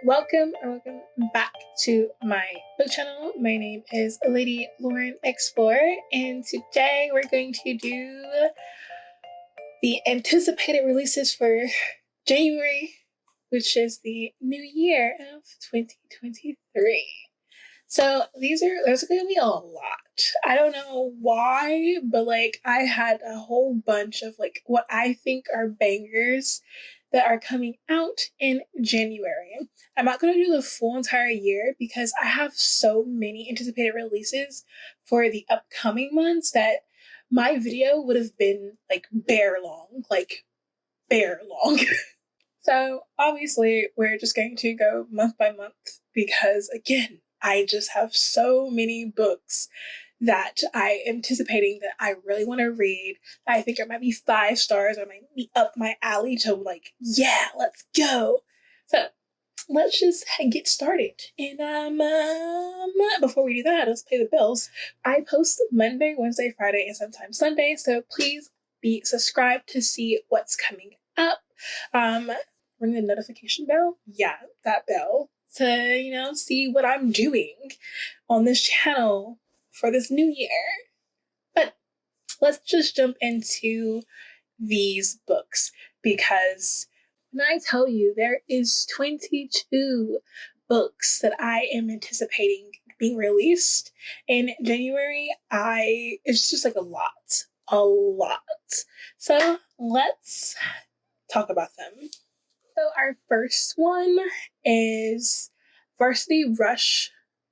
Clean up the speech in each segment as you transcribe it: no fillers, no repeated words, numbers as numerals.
Welcome or welcome back to my book channel. My name is Lady Lauren Explorer, and today we're going to do the anticipated releases for January, which is the new year of 2023. So there's going to be a lot. I don't know why, but I had a whole bunch of what I think are bangers that are coming out in January. I'm not going to do the full entire year because I have so many anticipated releases for the upcoming months that my video would have been bear long. So obviously we're just going to go month by month because again, I just have so many books that I am anticipating that I really want to read. I think it might be 5 stars or might be up my alley to yeah, let's go. So let's just get started. And before we do that, let's pay the bills. I post Monday, Wednesday, Friday, and sometimes Sunday. So please be subscribed to see what's coming up. Ring the notification bell. Yeah, that bell to, see what I'm doing on this channel for this new year. But let's just jump into these books because when I tell you there is 22 books that I am anticipating being released in January, it's just a lot. So let's talk about them. So our first one is Varsity Rush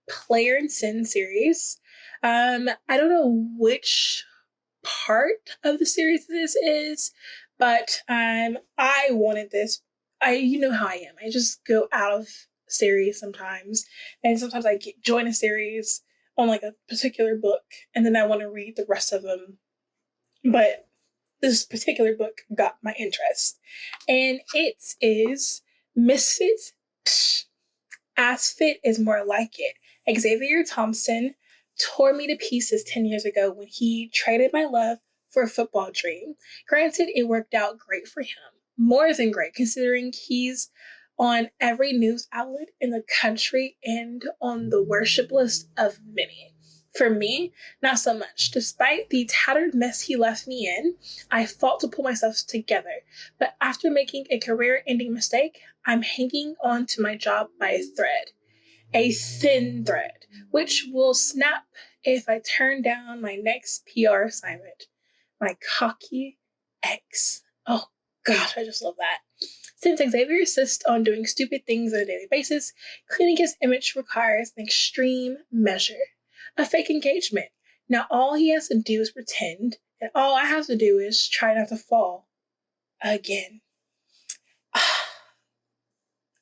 Player and Sin series. I don't know which part of the series this is, but I wanted this. You know how I am. I just go out of series sometimes, and sometimes I join a series on a particular book, and then I want to read the rest of them. But this particular book got my interest, and it is Misfits. As Fit is more like it. Xavier Thompson tore me to pieces 10 years ago when he traded my love for a football dream. Granted, it worked out great for him. More than great, considering he's on every news outlet in the country and on the worship list of many. For me, not so much. Despite the tattered mess he left me in, I fought to pull myself together. But after making a career-ending mistake, I'm hanging on to my job by a thread. A thin thread, which will snap if I turn down my next PR assignment. My cocky ex. Oh gosh, I just love that. Since Xavier insists on doing stupid things on a daily basis, cleaning his image requires an extreme measure. A fake engagement. Now all he has to do is pretend, and all I have to do is try not to fall again.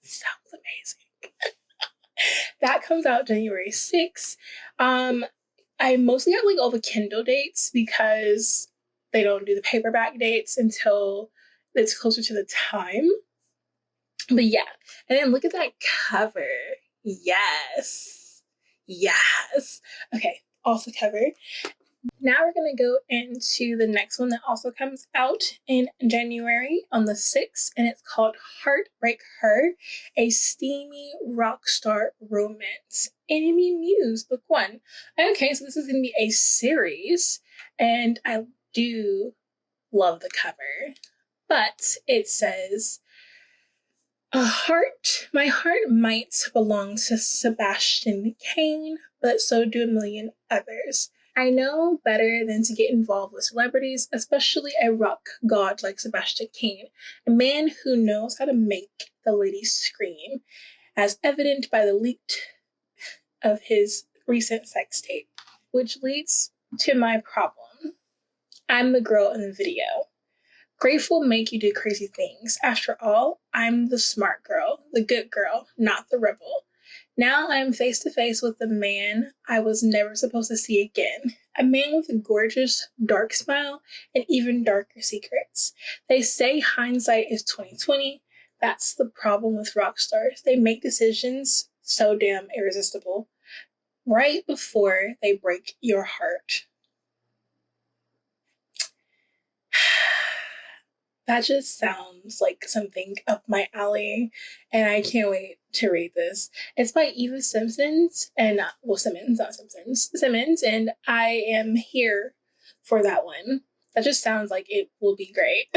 Sounds amazing. That comes out January 6th. I mostly have all the Kindle dates because they don't do the paperback dates until it's closer to the time. But yeah, and then look at that cover. Yes. Okay, off the cover. Now we're going to go into the next one that also comes out in January on the 6th, and it's called Heartbreak Her, a steamy rock star romance. Enemy Muse, book 1. Okay, so this is going to be a series, and I do love the cover, but it says, my heart might belong to Sebastian Kane, but so do a million others. I know better than to get involved with celebrities, especially a rock god like Sebastian Kane, a man who knows how to make the ladies scream, as evident by the leak of his recent sex tape, which leads to my problem. I'm the girl in the video. Grateful make you do crazy things. After all, I'm the smart girl, the good girl, not the rebel. Now I'm face to face with the man I was never supposed to see again. A man with a gorgeous, dark smile and even darker secrets. They say hindsight is 20/20. That's the problem with rock stars. They make decisions so damn irresistible right before they break your heart. That just sounds like something up my alley, and I can't wait to read this. It's by Eva Simpsons and Simmons, not Simpsons, Simmons, and I am here for that one. That just sounds like it will be great.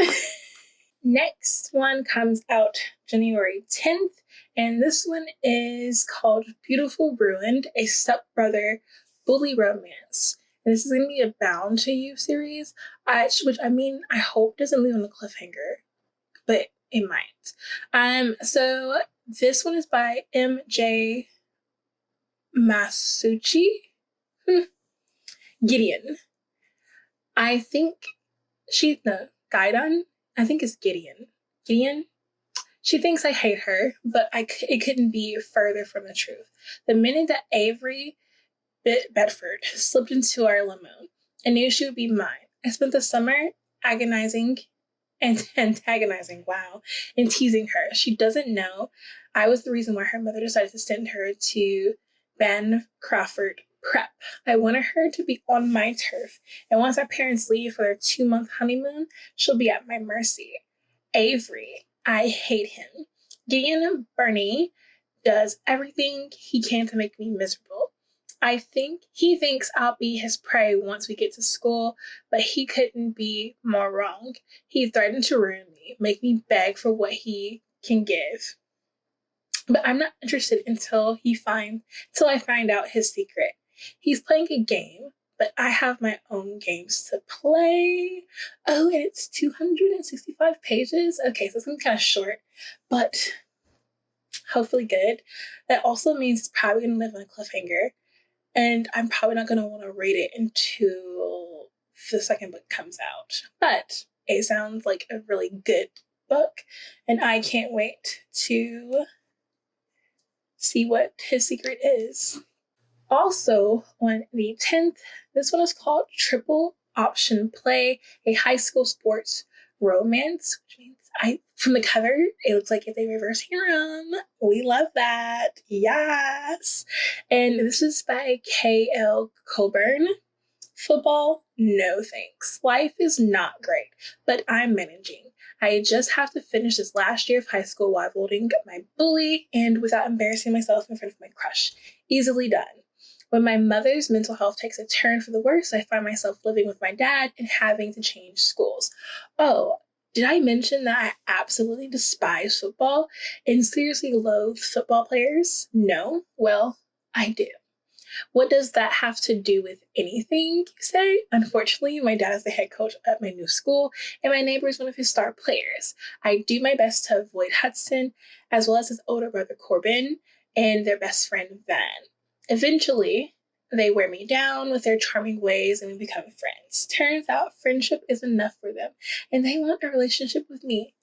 Next one comes out January 10th, and this one is called Beautiful Ruined, a stepbrother bully romance. And this is going to be a Bound to You series, which I hope doesn't leave on a cliffhanger, but it might. So this one is by M.J. Masucci. Gideon. I think Gaidon. I think it's Gideon. Gideon? She thinks I hate her, but it couldn't be further from the truth. The minute that Avery Bedford slipped into our limo, I knew she would be mine. I spent the summer agonizing and antagonizing, and teasing her. She doesn't know I was the reason why her mother decided to send her to Ben Crawford Prep. I wanted her to be on my turf, and once our parents leave for their 2-month honeymoon, she'll be at my mercy. Avery, I hate him. Gideon Burney does everything he can to make me miserable. I think he thinks I'll be his prey once we get to school, but he couldn't be more wrong. He threatened to ruin me, make me beg for what he can give. But I'm not interested until I find out his secret. He's playing a game, but I have my own games to play. Oh, and it's 265 pages. Okay, so it's gonna be kind of short, but hopefully good. That also means it's probably gonna live on a cliffhanger, and I'm probably not gonna want to read it until the second book comes out. But it sounds like a really good book, and I can't wait to see what his secret is. Also, on the 10th, this one is called Triple Option Play, a high school sports romance, which means from the cover, it looks like it's a reverse harem. We love that. Yes. And this is by K.L. Coburn. Football, no thanks. Life is not great, but I'm managing. I just have to finish this last year of high school while avoiding my bully and without embarrassing myself in front of my crush. Easily done. When my mother's mental health takes a turn for the worse, I find myself living with my dad and having to change schools. Oh, did I mention that I absolutely despise football and seriously loathe football players? No? Well, I do. What does that have to do with anything, you say? Unfortunately, my dad is the head coach at my new school, and my neighbor is one of his star players. I do my best to avoid Hudson, as well as his older brother Corbin, and their best friend Van. Eventually, they wear me down with their charming ways and we become friends. Turns out friendship is enough for them, and they want a relationship with me.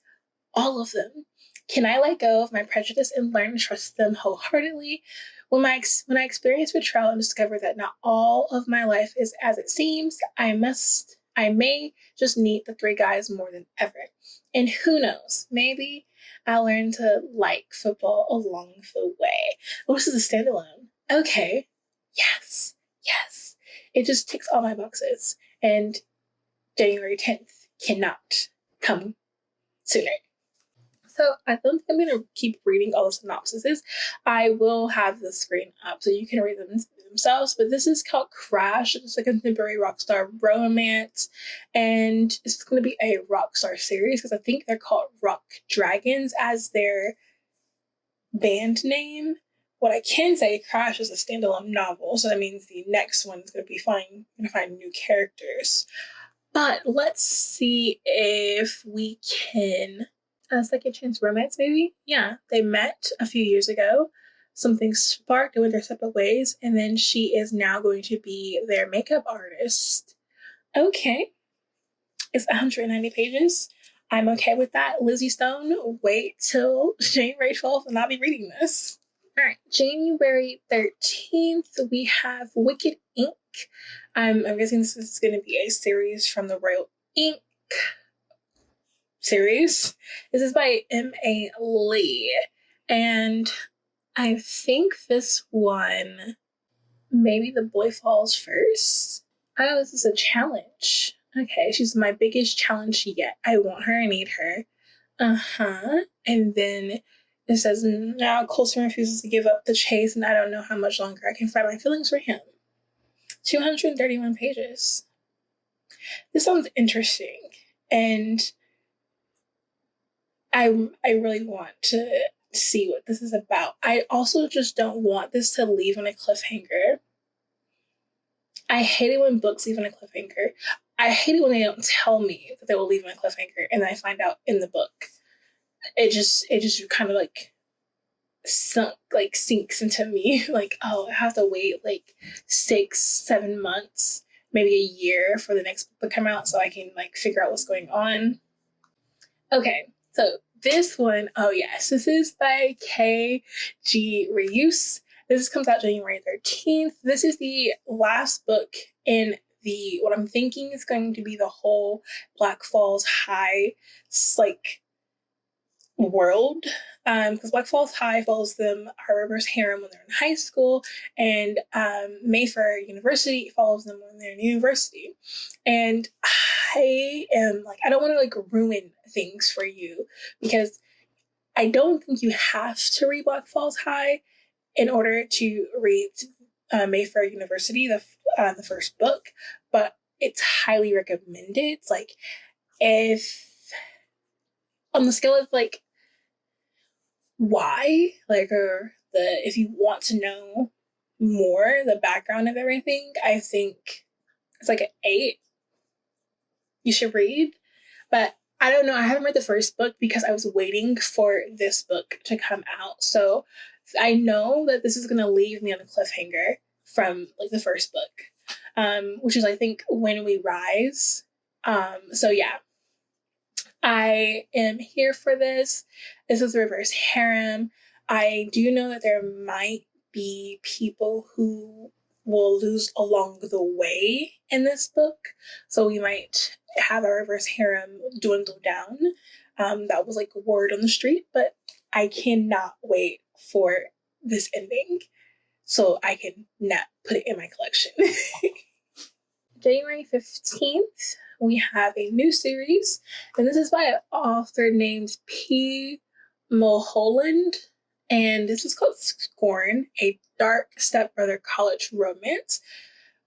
All of them. Can I let go of my prejudice and learn to trust them wholeheartedly? When I experience betrayal and discover that not all of my life is as it seems, I may just need the 3 guys more than ever. And who knows, maybe I'll learn to like football along the way. Oh, this is a standalone. Okay. Yes. It just ticks all my boxes. And January 10th cannot come sooner. So I don't think I'm going to keep reading all the synopsises. I will have the screen up so you can read them themselves. But this is called Crash. It's a contemporary rock star romance. And it's going to be a rock star series because I think they're called Rock Dragons as their band name. What I can say, Crash is a standalone novel. So that means the next one is going to be going to find new characters. But let's see if we can... second chance romance, maybe? Yeah, they met a few years ago. Something sparked, they went their separate ways, and then she is now going to be their makeup artist. Okay. It's 190 pages. I'm okay with that. Lizzie Stone, wait till January 12th and I'll be reading this. All right, January 13th, we have Wicked Ink. I'm guessing this is going to be a series from the Royal Ink series. This is by M.A. Lee. And I think this one, maybe the boy falls first. Oh, this is a challenge. Okay, she's my biggest challenge yet. I want her, I need her. And then It says, now Coulson refuses to give up the chase, and I don't know how much longer I can fight my feelings for him. 231 pages. This sounds interesting, and I really want to see what this is about. I also just don't want this to leave on a cliffhanger. I hate it when books leave on a cliffhanger. I hate it when they don't tell me that they will leave on a cliffhanger, and then I find out in the book. It just kind of sinks into me. Like, oh, I have to wait 6-7 months, maybe a year for the next book to come out so I can figure out what's going on. Okay, so this one, oh yes, this is by K.G. Reuse. This comes out January 13th. This is the last book in what I'm thinking is going to be the whole Black Falls High world, because Black Falls High follows them, our reverse harem when they're in high school, and Mayfair University follows them when they're in university. And I don't want to ruin things for you, because I don't think you have to read Black Falls High in order to read Mayfair University, the first book, but it's highly recommended. It's if on the scale of why, or if you want to know more, the background of everything, I think it's an 8. You should read. But I don't know, I haven't read the first book because I was waiting for this book to come out. So I know that this is going to leave me on a cliffhanger from the first book, which is I think When We Rise. So yeah, I am here for this. This is reverse harem. I do know that there might be people who will lose along the way in this book. So we might have our reverse harem dwindle down. That was word on the street, but I cannot wait for this ending so I can not put it in my collection. January 15th, we have a new series, and this is by an author named P. Mulholland, and this is called Scorn, a dark stepbrother college romance,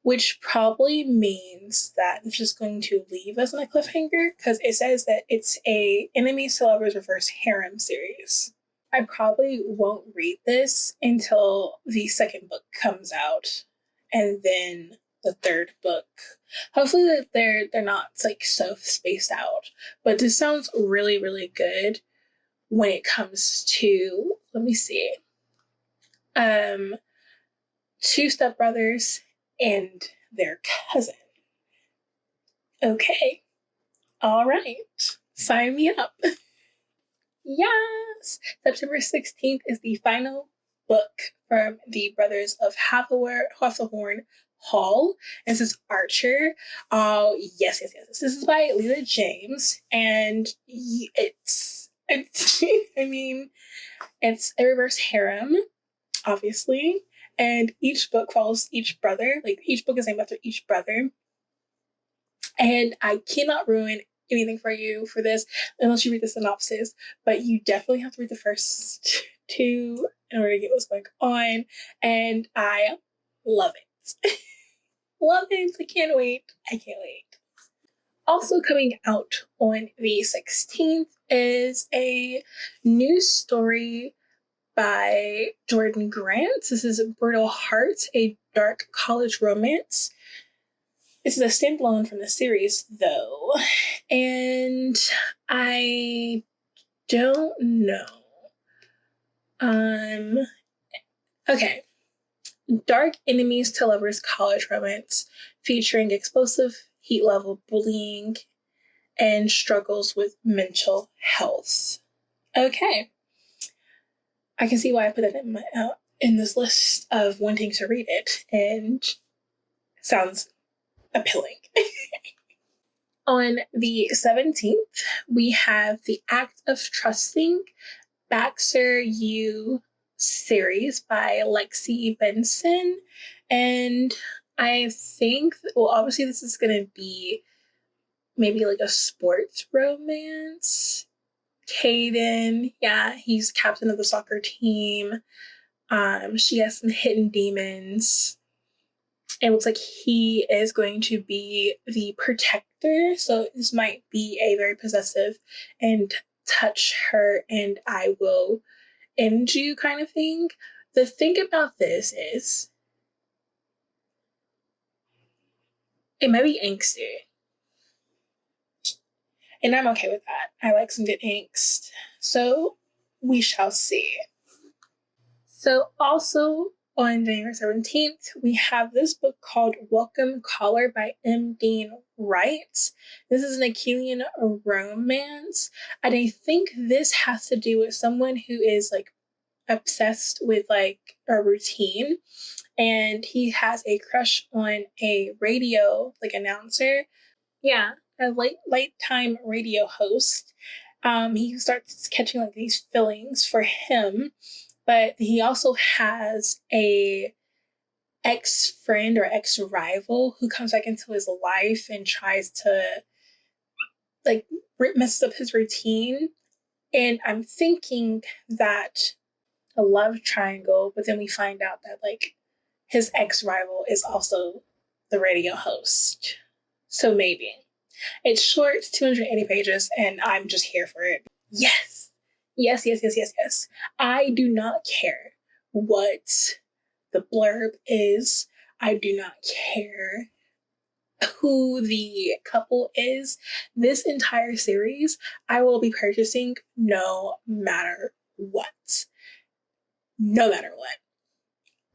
which probably means that it's just going to leave us on a cliffhanger, because it says that it's a enemies to lovers reverse harem series. I probably won't read this until the second book comes out, and then the third book. Hopefully that they're not so spaced out. But this sounds really, really good when it comes to, let me see, 2 stepbrothers and their cousin. Okay. All right. Sign me up. Yes! September 16th is the final book from the brothers of Hawthorne Hall. This is Archer. Oh, yes. This is by Leela James, and it's I mean, it's a reverse harem, obviously, and each book follows each brother. Each book is named after each brother, and I cannot ruin anything for you for this unless you read the synopsis, but you definitely have to read the first 2 in order to get what's going on, and I love it. Love it. I can't wait. Also coming out on the 16th is a new story by Jordan Grant. This is Brittle Heart, a dark college romance. This is a standalone from the series, though, and I don't know. Okay. Dark enemies to lovers college romance featuring explosive heat level bullying and struggles with mental health. Okay. I can see why I put it in this list of wanting to read it, and it sounds appealing. On the 17th, we have the Act of Trusting Baxter U series by Lexi Benson. And I think, obviously this is going to be maybe a sports romance. Caden, yeah, he's captain of the soccer team. She has some hidden demons. It looks like he is going to be the protector, so this might be a very possessive and touch her and I will end you kind of thing. The thing about this is it might be angsty. And I'm okay with that. I like some good angst. So we shall see. So also on January 17th, we have this book called Welcome Caller by M. Dean Wright. This is an Achillean romance. And I think this has to do with someone who is like obsessed with like a routine. And he has a crush on a radio like announcer. Yeah, a late time radio host. He starts catching like these feelings for him, but he also has a ex-friend or ex-rival who comes back into his life and tries to like mess up his routine. And I'm thinking that a love triangle, but then we find out that like his ex-rival is also the radio host. So maybe. It's short, 280 pages, and I'm just here for it. Yes. Yes, yes, yes, yes, yes. I do not care what the blurb is. I do not care who the couple is. This entire series, I will be purchasing no matter what. No matter what.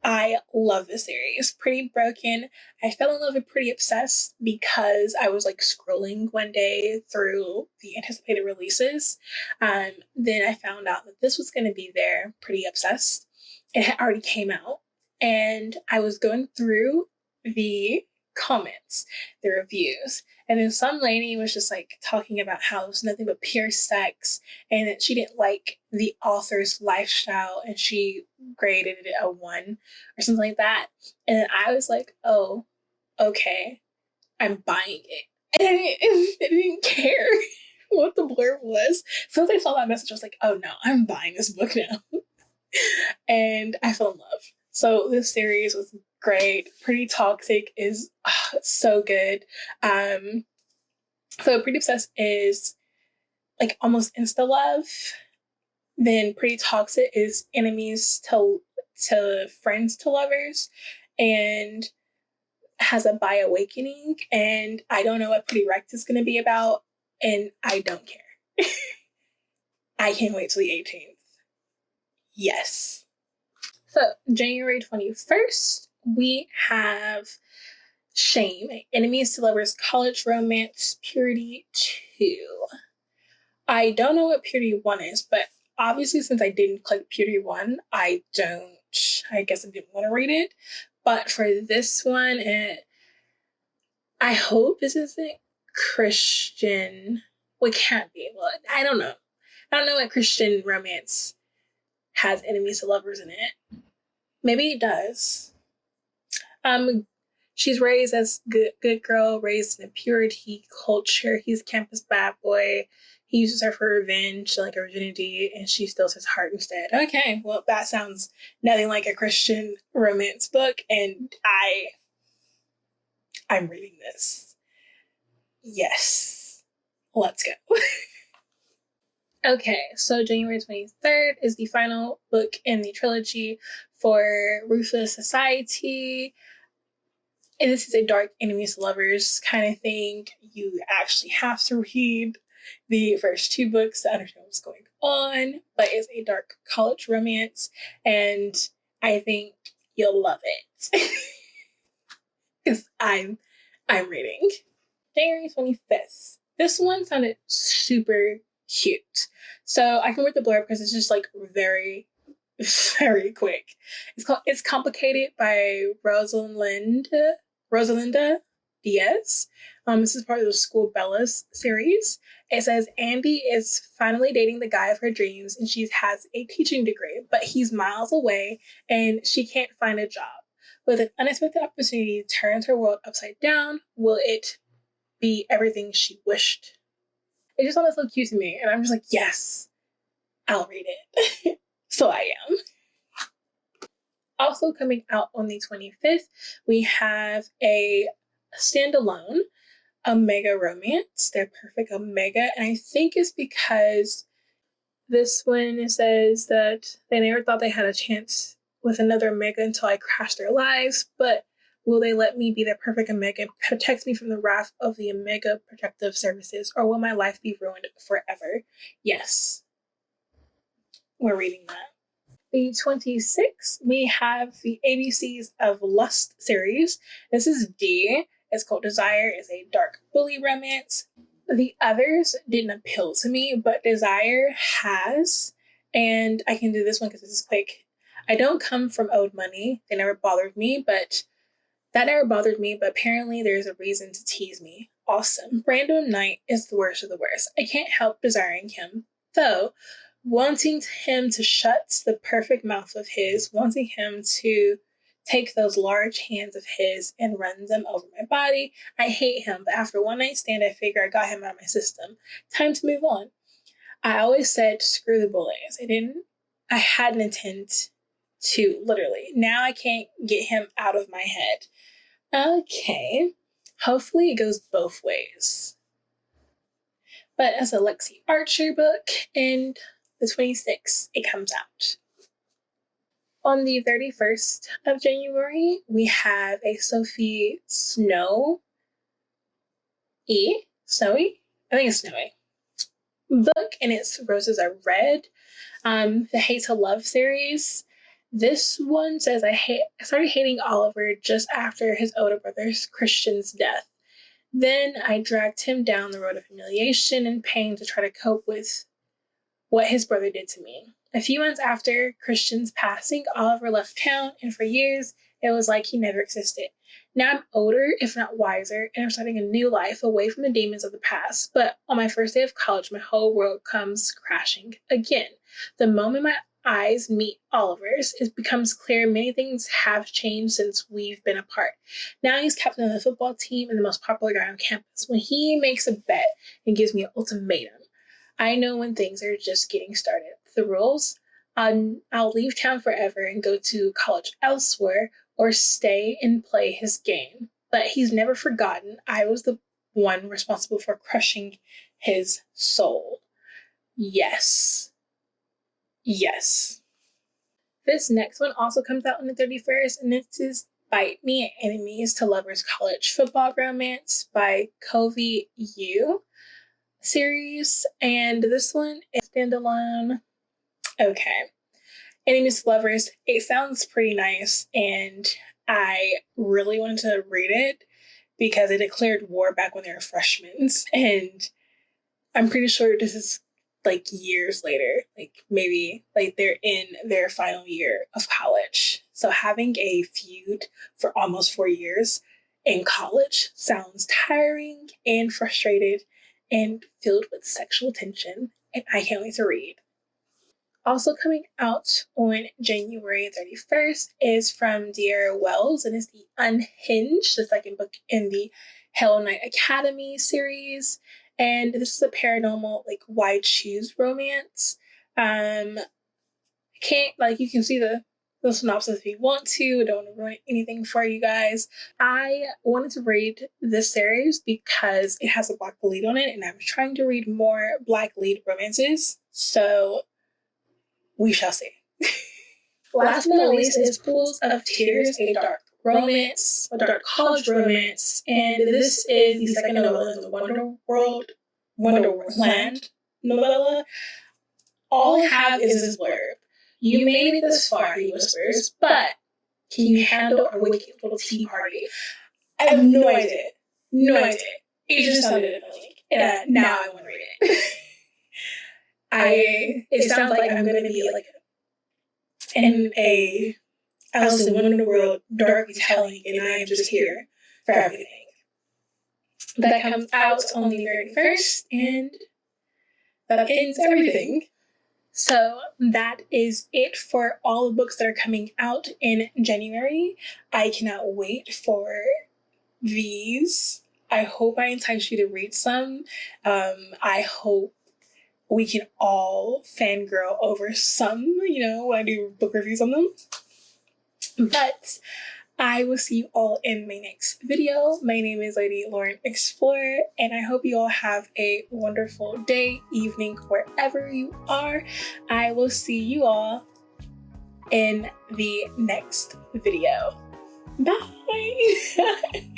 I love this series. Pretty Broken. I fell in love with Pretty Obsessed because I was like scrolling one day through the anticipated releases. Then I found out that this was going to be there, Pretty Obsessed. It had already came out. And I was going through the comments, the reviews. And then some lady was just like talking about how it was nothing but pure sex and that she didn't like the author's lifestyle and she graded it a 1 or something like that. And I was like, oh, okay, I'm buying it. And I didn't care what the blurb was. So as I saw that message, I was like, oh no, I'm buying this book now. And I fell in love. So this series was great. Pretty Toxic is so good. So Pretty Obsessed is like almost insta love. Then Pretty Toxic is enemies to friends to lovers, and has a bi awakening. And I don't know what Pretty Wrecked is going to be about, and I don't care. I can't wait till the 18th. Yes. So January 21st, we have Shame, Enemies to Lovers College Romance Purity 2. I don't know what Purity 1 is, but obviously since I didn't click Purity 1, I guess I didn't want to read it. But for this one, I hope this isn't Christian. Well, it can't be. Well, I don't know. I don't know what Christian romance has enemies to lovers in it. Maybe it does. She's raised as good girl, raised in a purity culture. He's a campus bad boy. He uses her for revenge, like a virginity, and she steals his heart instead. Okay, well, that sounds nothing like a Christian romance book, and I'm reading this. Yes. Let's go. Okay, so January 23rd is the final book in the trilogy for Ruthless Society. And this is a dark enemies to lovers kind of thing. You actually have to read the first 2 books to understand what's going on, but it's a dark college romance, and I think you'll love it. Because I'm reading. January 25th. This one sounded super cute. So I can read the blurb because it's just like very, very quick. It's Complicated by Rosalinda Diaz. This is part of the School Bellas series. It says Andy is finally dating the guy of her dreams and she has a teaching degree, but he's miles away and she can't find a job. With an unexpected opportunity turns her world upside down. Will it be everything she wished? It just sounded so cute to me. And I'm just like, yes, I'll read it. So I am. Also coming out on the 25th, we have a standalone Omega romance. They're perfect Omega. And I think it's because this one says that they never thought they had a chance with another Omega until I crashed their lives, but will they let me be the perfect Omega and protect me from the wrath of the Omega Protective Services, or will my life be ruined forever? Yes. We're reading that. The 26th, we have the ABCs of Lust series. This is D. It's called Desire. It's a dark bully romance. The others didn't appeal to me, but Desire has. And I can do this one because this is quick. I don't come from owed money. They never bothered me, but apparently there's a reason to tease me. Awesome. Random Knight is the worst of the worst. I can't help desiring him, though. Wanting him to shut the perfect mouth of his, wanting him to take those large hands of his and run them over my body. I hate him, but after one night stand, I figure I got him out of my system. Time to move on. I always said, screw the bullies. I had an intent to, literally. Now I can't get him out of my head. Okay. Hopefully it goes both ways. But as a Lexi Archer book, and the 26th, it comes out. On the 31st of January, we have a Sophie Snowy? I think it's Snowy. Book, and its Roses Are Red. The Hate to Love series. This one says I started hating Oliver just after his older brother Christian's death. Then I dragged him down the road of humiliation and pain to try to cope with what his brother did to me. A few months after Christian's passing, Oliver left town, and for years, it was like he never existed. Now I'm older, if not wiser, and I'm starting a new life away from the demons of the past. But on my first day of college, my whole world comes crashing again. The moment my eyes meet Oliver's, it becomes clear many things have changed since we've been apart. Now he's captain of the football team and the most popular guy on campus. When he makes a bet and gives me an ultimatum, I know when things are just getting started. The rules, I'll leave town forever and go to college elsewhere or stay and play his game. But he's never forgotten I was the one responsible for crushing his soul. Yes. This next one also comes out on the 31st, and this is Bite Me Enemies to Lovers College Football Romance by Covey U series, and this one is standalone. Okay. Enemies to Lovers, it sounds pretty nice, and I really wanted to read it because it declared war back when they were freshmen, and I'm pretty sure this is like years later, like maybe like they're in their final year of college. So having a feud for almost 4 years in college sounds tiring and frustrated and filled with sexual tension, and I can't wait to read. Also coming out on January 31st is from Dear Wells, and it's the Unhinged, the second book in the Hell Knight Academy series. And this is a paranormal, like, why choose romance. You can see the synopsis if you want to. I don't want to ruin anything for you guys. I wanted to read this series because it has a black lead on it, and I'm trying to read more black lead romances. So we shall see. Last but not least is Pools of Tears, a dark romance, a dark college romance, and this is the second novella in the Wonderland novella. All I have is this blurb. You made it this far, he whispers, but can you handle a wicked little tea party? I have no idea. It just sounded annoying, and now I want to read it. It sounds like I'm going to be like in a Alice in Wonderworld dark retelling, and I am just here for everything. That comes out on the 31st, and that ends everything. So that is it for all the books that are coming out in January. I cannot wait for these. I hope I entice you to read some. I hope we can all fangirl over some, when I do book reviews on them. But I will see you all in my next video. My name is Lady Lauren Explorer, and I hope you all have a wonderful day, evening, wherever you are. I will see you all in the next video. Bye!